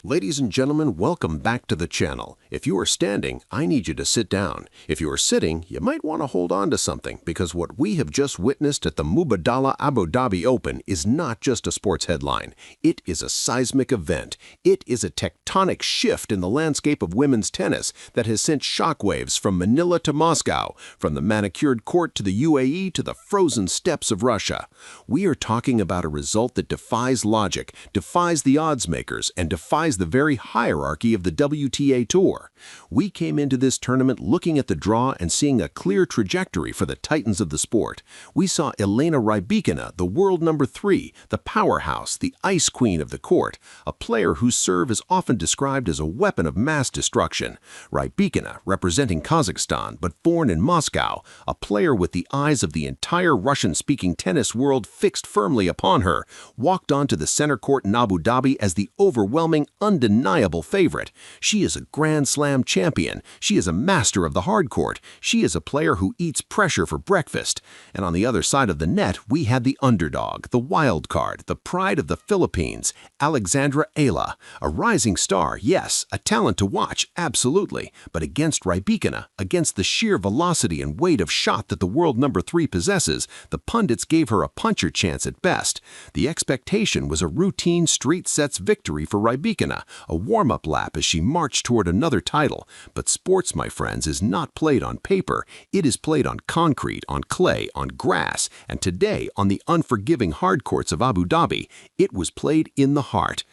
Ladies and gentlemen, welcome back to the channel. If you are standing, I need you to sit down. If you are sitting, you might want to hold on to something because what we have just witnessed at the Abu Dhabi Open is not just a sports headline. It is a seismic event. It is a tectonic shift in the landscape of women's tennis that has sent shockwaves from Manila to Moscow, from the manicured court to the UAE to the frozen steppes of Russia. We are talking about a result that defies logic, defies the odds makers, and defies the very hierarchy of the WTA Tour. We came into this tournament looking at the draw and seeing a clear trajectory for the titans of the sport. We saw Elena Rybakina, the world number 3, the powerhouse, the ice queen of the court, a player whose serve is often described as a weapon of mass destruction. Rybakina, representing Kazakhstan but born in Moscow, a player with the eyes of the entire Russian-speaking tennis world fixed firmly upon her, walked onto the center court in Abu Dhabi as the overwhelming, undeniable favorite. She is a Grand Slam champion. She is a master of the hard court. She is a player who eats pressure for breakfast. And on the other side of the net, we had the underdog, the wild card, the pride of the Philippines, Alexandra Eala, a rising star, yes, a talent to watch, absolutely, but against Rybakina, against the sheer velocity and weight of shot that the world number 3 possesses, the pundits gave her a puncher chance at best. The expectation was a routine street sets victory for Rybakina, a warm-up lap as she marched toward another title. But sports, my friends, is not played on paper. It is played on concrete, on clay, on grass, and today, on the unforgiving hard courts of Abu Dhabi, it was played in the heart.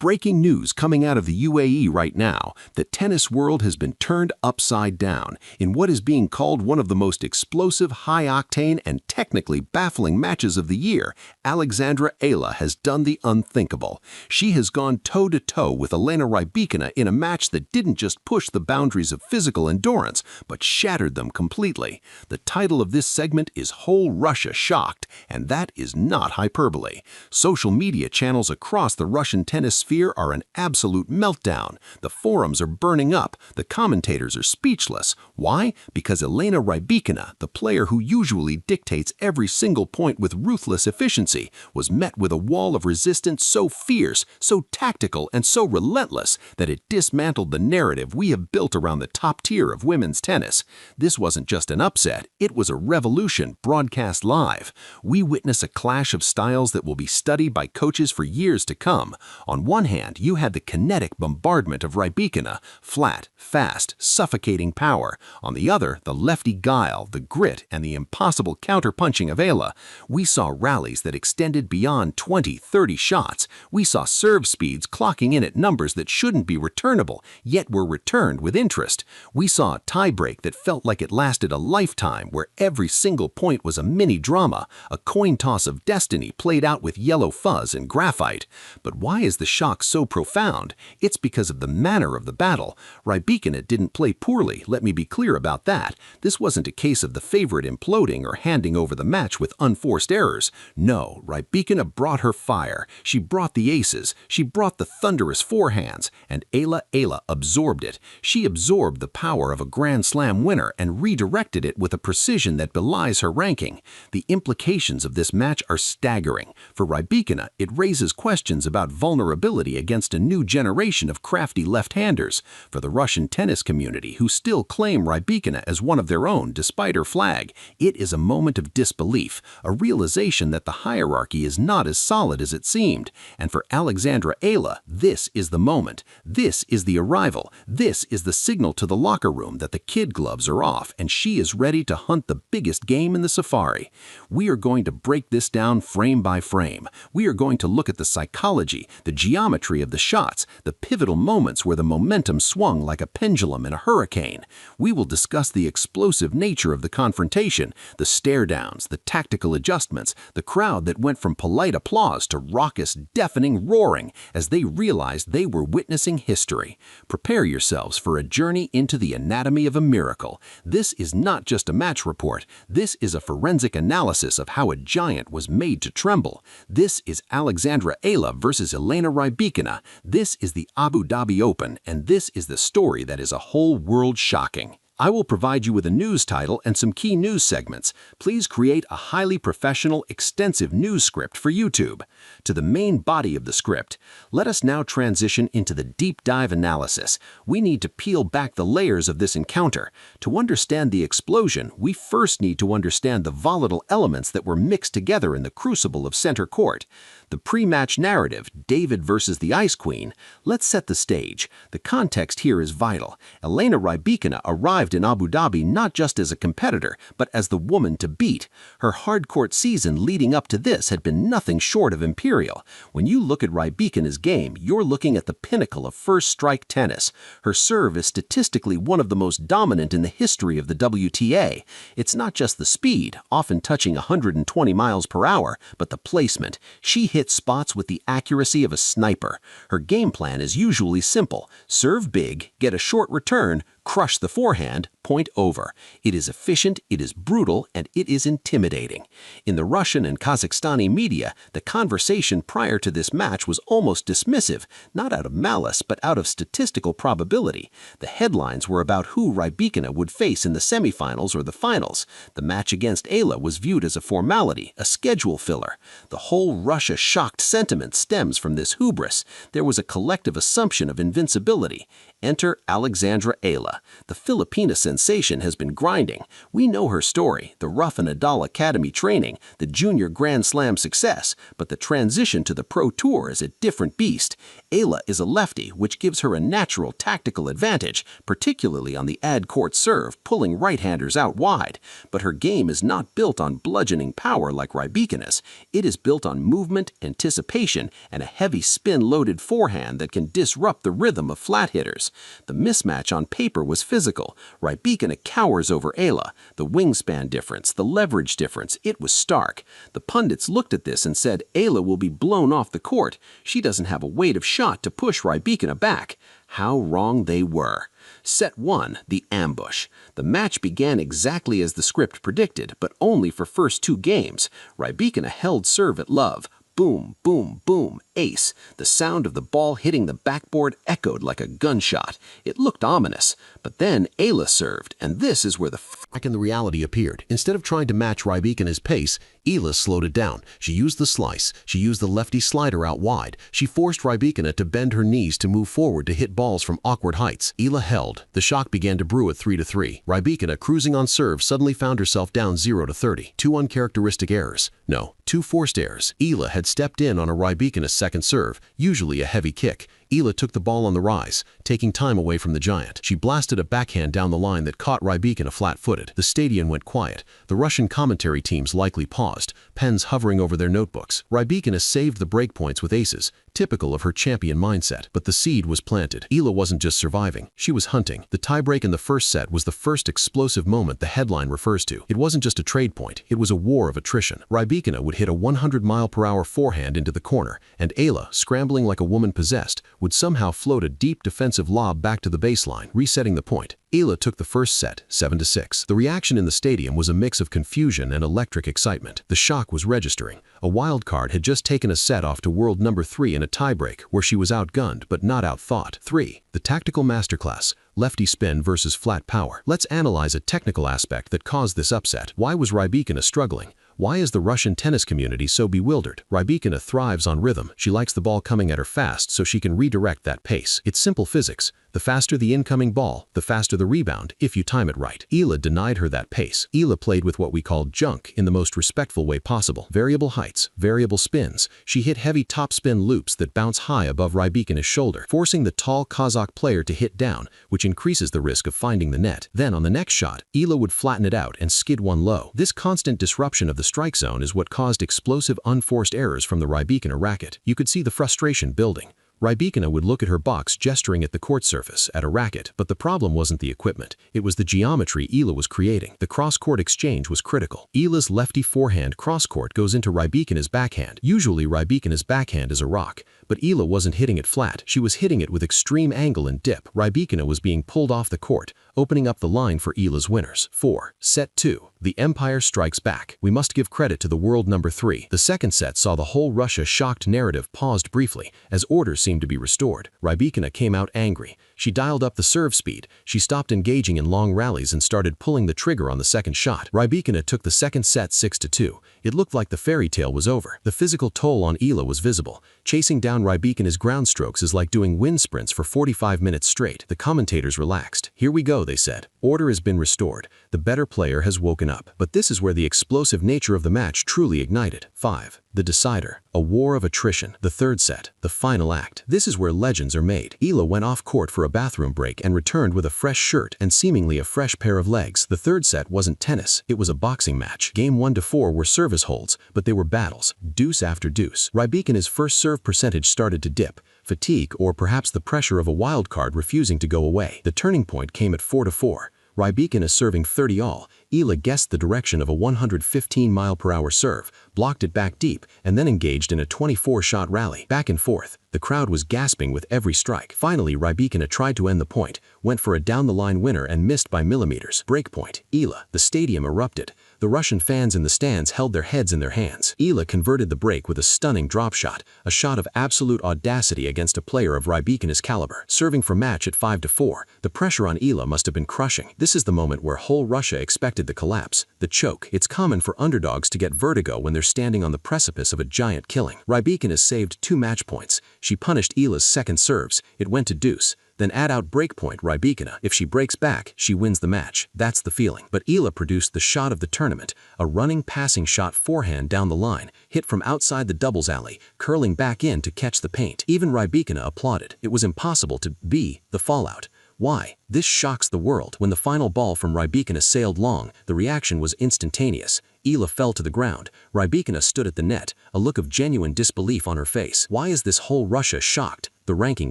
Breaking news coming out of the UAE right now, the tennis world has been turned upside down in what is being called one of the most explosive, high-octane, and technically baffling matches of the year. Alexandra Eala has done the unthinkable. She has gone toe-to-toe with Elena Rybakina in a match that didn't just push the boundaries of physical endurance, but shattered them completely. The title of this segment is Whole Russia Shocked, and that is not hyperbole. Social media channels across the Russian tennis sphere are an absolute meltdown. The forums are burning up. The commentators are speechless. Why? Because Elena Rybakina, the player who usually dictates every single point with ruthless efficiency, was met with a wall of resistance so fierce, so tactical, and so relentless that it dismantled the narrative we have built around the top tier of women's tennis. This wasn't just an upset, it was a revolution broadcast live. We witness a clash of styles that will be studied by coaches for years to come. On one hand, you had the kinetic bombardment of Rybakina, flat, fast, suffocating power. On the other, the lefty guile, the grit, and the impossible counterpunching of Eala. We saw rallies that extended beyond 20, 30 shots. We saw serve speeds clocking in at numbers that shouldn't be returnable, yet were returned with interest. We saw a tiebreak that felt like it lasted a lifetime, where every single point was a mini-drama, a coin toss of destiny played out with yellow fuzz and graphite. But why is the shock so profound? It's because of the manner of the battle. Rybakina didn't play poorly, let me be clear about that. This wasn't a case of the favorite imploding or handing over the match with unforced errors. No, Rybakina brought her fire. She brought the aces. She brought the thunderous forehands. And Eala absorbed it. She absorbed the power of a Grand Slam winner and redirected it with a precision that belies her ranking. The implications of this match are staggering. For Rybakina, it raises questions about vulnerability against a new generation of crafty left-handers. For the Russian tennis community, who still claim Rybakina as one of their own despite her flag, it is a moment of disbelief, a realization that the hierarchy is not as solid as it seemed. And for Alexandra Eala, this is the moment. This is the arrival. This is the signal to the locker room that the kid gloves are off and she is ready to hunt the biggest game in the safari. We are going to break this down frame by frame. We are going to look at the psychology, the geometry of the shots, the pivotal moments where the momentum swung like a pendulum in a hurricane. We will discuss the explosive nature of the confrontation, the stare-downs, the tactical adjustments, the crowd that went from polite applause to raucous, deafening roaring as they realized they were witnessing history. Prepare yourselves for a journey into the anatomy of a miracle. This is not just a match report. This is a forensic analysis of how a giant was made to tremble. This is Alexandra Eala versus Elena Rybakina. This is the Abu Dhabi Open, and this is the story that is a whole world shocking. I will provide you with a news title and some key news segments. Please create a highly professional, extensive news script for YouTube. To the main body of the script, let us now transition into the deep dive analysis. We need to peel back the layers of this encounter. To understand the explosion, we first need to understand the volatile elements that were mixed together in the crucible of center court. The pre-match narrative, David versus the Ice Queen. Let's set the stage. The context here is vital. Elena Rybakina arrived in Abu Dhabi not just as a competitor, but as the woman to beat. Her hard-court season leading up to this had been nothing short of imperial. When you look at Rybakina's game, you're looking at the pinnacle of first-strike tennis. Her serve is statistically one of the most dominant in the history of the WTA. It's not just the speed, often touching 120 miles per hour, but the placement. She hits spots with the accuracy of a sniper. Her game plan is usually simple. Serve big, get a short return, crush the forehand, point over. It is efficient, it is brutal, and it is intimidating. In the Russian and Kazakhstani media, the conversation prior to this match was almost dismissive, not out of malice, but out of statistical probability. The headlines were about who Rybakina would face in the semifinals or the finals. The match against Eala was viewed as a formality, a schedule filler. The whole Russia-shocked sentiment stems from this hubris. There was a collective assumption of invincibility. Enter Alexandra Eala. The Filipina sensation has been grinding. We know her story, the rough and Nadal Academy training, the junior Grand Slam success, but the transition to the Pro Tour is a different beast. Eala is a lefty, which gives her a natural tactical advantage, particularly on the ad-court serve, pulling right-handers out wide. But her game is not built on bludgeoning power like Rybakina's. It is built on movement, anticipation, and a heavy spin-loaded forehand that can disrupt the rhythm of flat hitters. The mismatch on paper was physical. Rybakina cowers over Eala. The wingspan difference, the leverage difference, it was stark. The pundits looked at this and said Eala will be blown off the court. She doesn't have a weight of shot to push Rybakina back. How wrong they were. Set 1, the ambush. The match began exactly as the script predicted, but only for first 2 games. Rybakina held serve at love. Boom, boom, boom, ace. The sound of the ball hitting the backboard echoed like a gunshot. It looked ominous. But then Eala served, and this is where the Back in the reality appeared. Instead of trying to match Rybakina's pace, Eala slowed it down. She used the slice. She used the lefty slider out wide. She forced Rybakina to bend her knees to move forward to hit balls from awkward heights. Eala held. The shock began to brew at 3-3. Rybakina, cruising on serve, suddenly found herself down 0-30. 2 uncharacteristic errors. No, 2 forced errors. Eala had stepped in on a Rybakina's second serve, usually a heavy kick. Eala took the ball on the rise, taking time away from the giant. She blasted a backhand down the line that caught Rybakina flat-footed. The stadium went quiet. The Russian commentary teams likely paused, pens hovering over their notebooks. Rybakina saved the breakpoints with aces, typical of her champion mindset. But the seed was planted. Eala wasn't just surviving, she was hunting. The tiebreak in the first set was the first explosive moment the headline refers to. It wasn't just a trade point, it was a war of attrition. Rybakina would hit a 100-mile-per-hour forehand into the corner, and Eala, scrambling like a woman possessed, would somehow float a deep defensive lob back to the baseline, resetting the point. Eala took the first set, 7-6. The reaction in the stadium was a mix of confusion and electric excitement. The shock was registering. A wild card had just taken a set off to world number 3 in a tiebreak where she was outgunned but not outthought. 3. The tactical masterclass. Lefty spin versus flat power. Let's analyze a technical aspect that caused this upset. Why was Rybakina struggling? Why is the Russian tennis community so bewildered? Rybakina thrives on rhythm. She likes the ball coming at her fast so she can redirect that pace. It's simple physics. The faster the incoming ball, the faster the rebound, if you time it right. Eala denied her that pace. Eala played with what we call junk in the most respectful way possible. Variable heights, variable spins. She hit heavy topspin loops that bounce high above Rybakina's shoulder, forcing the tall Kazakh player to hit down, which increases the risk of finding the net. Then on the next shot, Eala would flatten it out and skid one low. This constant disruption of the strike zone is what caused explosive unforced errors from the Rybakina racket. You could see the frustration building. Rybakina would look at her box gesturing at the court surface, at a racket, but the problem wasn't the equipment. It was the geometry Eala was creating. The cross-court exchange was critical. Eala's lefty forehand cross-court goes into Rybakina's backhand. Usually Rybakina's backhand is a rock, but Eala wasn't hitting it flat. She was hitting it with extreme angle and dip. Rybakina was being pulled off the court, opening up the line for Eala's winners. 4. Set 2. The Empire strikes back. We must give credit to the world number 3. The second set saw the whole Russia-shocked narrative paused briefly, as orders seemed to be restored. Rybakina came out angry. She dialed up the serve speed. She stopped engaging in long rallies and started pulling the trigger on the second shot. Rybakina took the second set 6-2. It looked like the fairy tale was over. The physical toll on Eala was visible. Chasing down Rybakina's ground strokes is like doing wind sprints for 45 minutes straight. The commentators relaxed. "Here we go," they said. "Order has been restored. The better player has woken up." But this is where the explosive nature of the match truly ignited. 5. The decider. A war of attrition. The third set. The final act. This is where legends are made. Eala went off court for a bathroom break and returned with a fresh shirt and seemingly a fresh pair of legs. The third set wasn't tennis. It was a boxing match. Game 1-4 were service holds, but they were battles. Deuce after deuce. Rybakina's first serve percentage started to dip. Fatigue, or perhaps the pressure of a wild card refusing to go away. The turning point came at 4-4. Rybakina serving 30 all. Eala guessed the direction of a 115-mile-per-hour serve, blocked it back deep, and then engaged in a 24-shot rally. Back and forth. The crowd was gasping with every strike. Finally, Rybakina tried to end the point, went for a down-the-line winner and missed by millimeters. Breakpoint. Eala. The stadium erupted. The Russian fans in the stands held their heads in their hands. Eala converted the break with a stunning drop shot, a shot of absolute audacity against a player of Rybakina's caliber. Serving for match at 5-4, the pressure on Eala must have been crushing. This is the moment where whole Russia expected the collapse, the choke. It's common for underdogs to get vertigo when they're standing on the precipice of a giant killing. Rybakina saved 2 match points. She punished Eala's second serves. It went to deuce. Then add out breakpoint Rybakina. If she breaks back, she wins the match. That's the feeling. But Eala produced the shot of the tournament, a running passing shot forehand down the line, hit from outside the doubles alley, curling back in to catch the paint. Even Rybakina applauded. It was impossible to be the fallout. Why? This shocks the world. When the final ball from Rybakina sailed long, the reaction was instantaneous. Eala fell to the ground. Rybakina stood at the net, a look of genuine disbelief on her face. Why is this whole Russia shocked? The ranking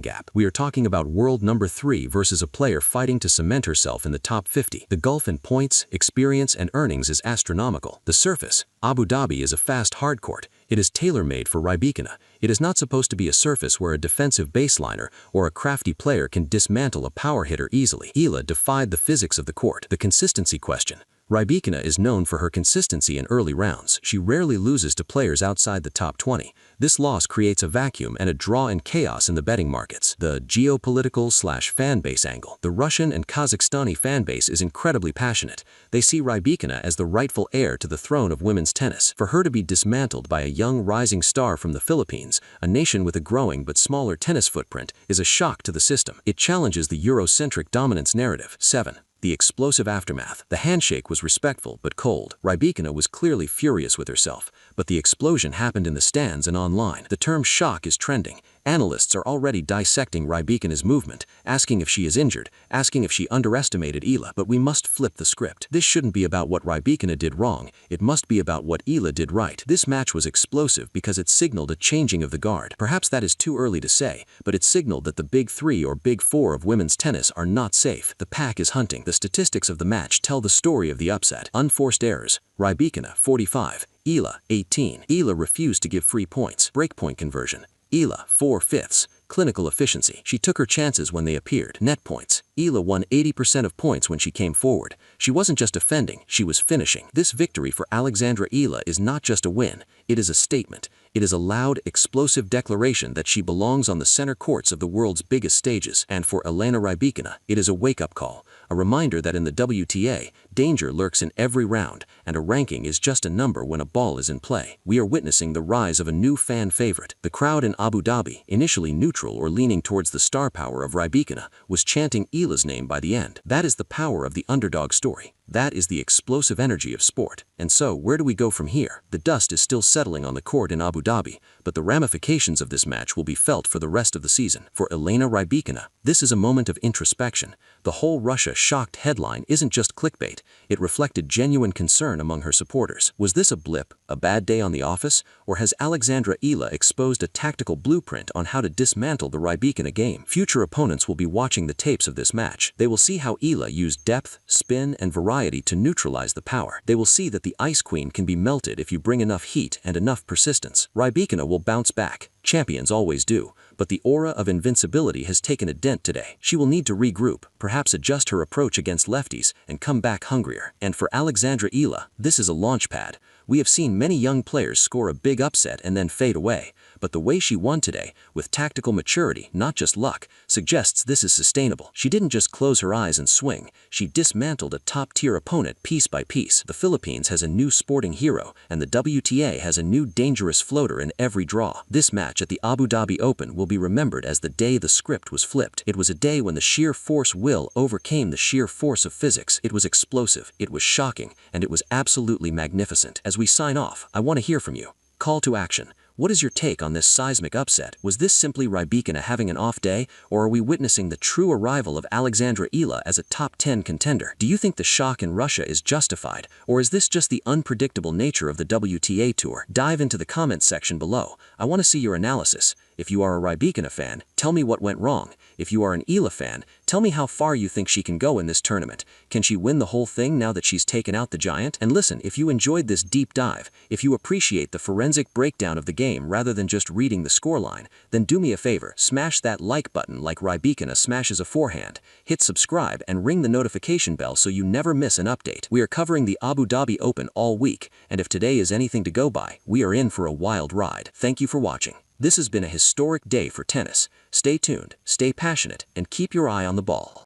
gap. We are talking about world number 3 versus a player fighting to cement herself in the top 50. The gulf in points, experience, and earnings is astronomical. The surface. Abu Dhabi is a fast hard court. It is tailor-made for Rybakina. It is not supposed to be a surface where a defensive baseliner or a crafty player can dismantle a power hitter easily. Eala defied the physics of the court. The consistency question. Rybakina is known for her consistency in early rounds. She rarely loses to players outside the top 20. This loss creates a vacuum and a draw and chaos in the betting markets. The geopolitical/fan base angle. The Russian and Kazakhstani fan base is incredibly passionate. They see Rybakina as the rightful heir to the throne of women's tennis. For her to be dismantled by a young rising star from the Philippines, a nation with a growing but smaller tennis footprint, is a shock to the system. It challenges the Eurocentric dominance narrative. 7. The explosive aftermath. The handshake was respectful but cold. Rybakina was clearly furious with herself, but the explosion happened in the stands and online. The term shock is trending. Analysts are already dissecting Rybakina's movement, asking if she is injured, asking if she underestimated Eala. But we must flip the script. This shouldn't be about what Rybakina did wrong. It must be about what Eala did right. This match was explosive because it signaled a changing of the guard. Perhaps that is too early to say, but it signaled that the big 3 or big 4 of women's tennis are not safe. The pack is hunting. The statistics of the match tell the story of the upset. Unforced errors. Rybakina, 45. Eala, 18. Eala refused to give free points. Breakpoint conversion. Eala, 4/5. Clinical efficiency. She took her chances when they appeared. Net points. Eala won 80% of points when she came forward. She wasn't just defending, she was finishing. This victory for Alexandra Eala is not just a win, it is a statement. It is a loud, explosive declaration that she belongs on the center courts of the world's biggest stages. And for Elena Rybakina, it is a wake-up call, a reminder that in the WTA, danger lurks in every round, and a ranking is just a number when a ball is in play. We are witnessing the rise of a new fan favorite. The crowd in Abu Dhabi, initially neutral or leaning towards the star power of Rybakina, was chanting Eala's name by the end. That is the power of the underdog story. That is the explosive energy of sport. And so, where do we go from here? The dust is still settling on the court in Abu Dhabi, but the ramifications of this match will be felt for the rest of the season. For Elena Rybakina, this is a moment of introspection. The whole Russia shocked headline isn't just clickbait. It reflected genuine concern among her supporters. Was this a blip, a bad day on the office, or has Alexandra Eala exposed a tactical blueprint on how to dismantle the Rybakina game? Future opponents will be watching the tapes of this match. They will see how Eala used depth, spin, and variety to neutralize the power. They will see that the Ice Queen can be melted if you bring enough heat and enough persistence. Rybakina will bounce back. Champions always do, but the aura of invincibility has taken a dent today. She will need to regroup, perhaps adjust her approach against lefties, and come back hungrier. And for Alexandra Eala, this is a launch pad. We have seen many young players score a big upset and then fade away, but the way she won today, with tactical maturity, not just luck, suggests this is sustainable. She didn't just close her eyes and swing, she dismantled a top-tier opponent piece by piece. The Philippines has a new sporting hero, and the WTA has a new dangerous floater in every draw. This match at the Abu Dhabi Open will be remembered as the day the script was flipped. It was a day when the sheer force will overcame the sheer force of physics. It was explosive, it was shocking, and it was absolutely magnificent. As we sign off, I want to hear from you. Call to action. What is your take on this seismic upset? Was this simply Rybakina having an off day, or are we witnessing the true arrival of Alexandra Eala as a top 10 contender? Do you think the shock in Russia is justified, or is this just the unpredictable nature of the WTA Tour? Dive into the comments section below. I want to see your analysis. If you are a Rybakina fan, tell me what went wrong. If you are an Eala fan, tell me how far you think she can go in this tournament. Can she win the whole thing now that she's taken out the giant? And listen, if you enjoyed this deep dive, if you appreciate the forensic breakdown of the game rather than just reading the scoreline, then do me a favor, smash that like button like Rybakina smashes a forehand, hit subscribe and ring the notification bell so you never miss an update. We are covering the Abu Dhabi Open all week, and if today is anything to go by, we are in for a wild ride. Thank you for watching. This has been a historic day for tennis. Stay tuned, stay passionate, and keep your eye on the ball.